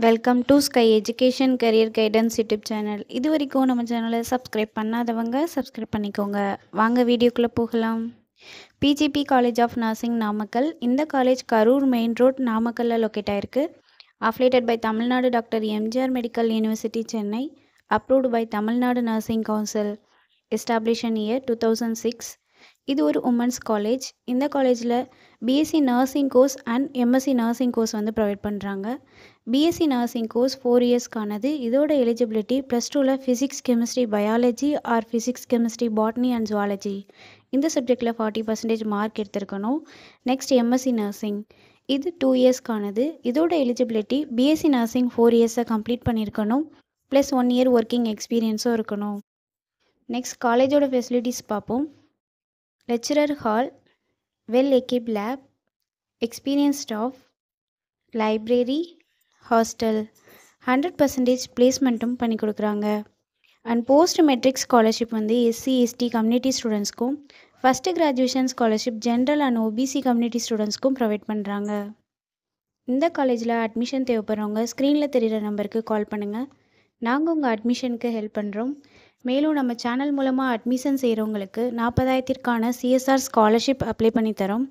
Welcome to sky education career guidance YouTube channel. இது வரைக்கும் நம்ம சேனலை சப்ஸ்கிரைப் பண்ணாதவங்க சப்ஸ்கிரைப் பண்ணிக்கோங்க. வாங்க வீடியோக்குள்ளே போகலாம். PGP college of nursing Namakkal. இந்த காலேஜ் கரூர் மெயின் ரோட் நாமக்கல்லில் லொக்கேட் ஆயிருக்கு. Affiliated by Tamil Nadu doctor MGR medical university Chennai. Approved by Tamil Nadu nursing council. Establishment year 2006. இது ஒரு உமன்ஸ் காலேஜ். இந்த காலேஜில் BSc nursing course and MSc nursing course வந்து ப்ரொவைட் பண்ணுறாங்க. பிஎஸ்சி நர்சிங் கோர்ஸ் 4 இயர்ஸ்க்கானது. இதோட எலிஜிபிலிட்டி +2ல் physics chemistry biology or physics chemistry botany and zoology இந்த சப்ஜெக்டில் 40% மார்க் எடுத்திருக்கணும். நெக்ஸ்ட் எம்எஸ்சி நர்சிங், இது 2 இயர்ஸ்க்கானது. இதோட எலிஜிபிலிட்டி பிஎஸ்சி நர்சிங் 4 இயர்ஸை கம்ப்ளீட் பண்ணியிருக்கணும், ப்ளஸ் 1 இயர் ஒர்க்கிங் எக்ஸ்பீரியன்ஸும் இருக்கணும். நெக்ஸ்ட் காலேஜோட ஃபெசிலிட்டிஸ் பார்ப்போம். Lecturer hall, well equipped lab, experience staff, library, hostel, 100% பிளேஸ்மெண்ட்டும் பண்ணி கொடுக்குறாங்க. அண்ட் போஸ்ட் மெட்ரிக் ஸ்காலர்ஷிப் வந்து எஸ்சி எஸ்டி கம்யூனிட்டி ஸ்டூடெண்ட்ஸ்க்கும், first graduation scholarship general and OBC community ஸ்டூடெண்ட்ஸ்க்கும் ப்ரொவைட் பண்ணுறாங்க. இந்த காலேஜில் அட்மிஷன் தேவைப்படுறவங்க ஸ்க்ரீனில் தெரிகிற நம்பருக்கு கால் பண்ணுங்கள். நாங்கள் உங்கள் அட்மிஷனுக்கு ஹெல்ப் பண்ணுறோம். மேலும் நம்ம சேனல் மூலமாக அட்மிஷன் செய்கிறவங்களுக்கு 40,000க்கான சிஎஸ்ஆர் ஸ்காலர்ஷிப் அப்ளை பண்ணி தரோம்.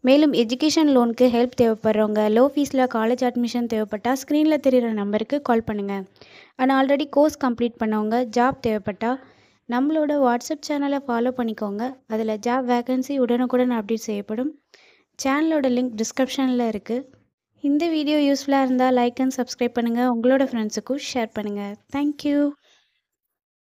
மேலும் எஜுகேஷன் லோனுக்கு ஹெல்ப் தேவைப்படுறவங்க, லோ ஃபீஸில் காலேஜ் அட்மிஷன் தேவைப்பட்டால் ஸ்க்ரீனில் தெரிகிற நம்பருக்கு கால் பண்ணுங்கள். அண்ட் ஆல்ரெடி கோர்ஸ் கம்ப்ளீட் பண்ணவங்க, ஜாப் தேவைப்பட்டால் நம்மளோட வாட்ஸ்அப் சேனலை ஃபாலோ பண்ணிக்கோங்க. அதில் ஜாப் வேகன்சி உடனுக்குடன் அப்டேட் செய்யப்படும். சேனலோட லிங்க் டிஸ்கிரிப்ஷனில் இருக்குது. இந்த வீடியோ யூஸ்ஃபுல்லாக இருந்தால் லைக் அண்ட் சப்ஸ்கிரைப் பண்ணுங்கள். உங்களோட ஃப்ரெண்ட்ஸுக்கும் ஷேர் பண்ணுங்கள். தேங்க்யூ.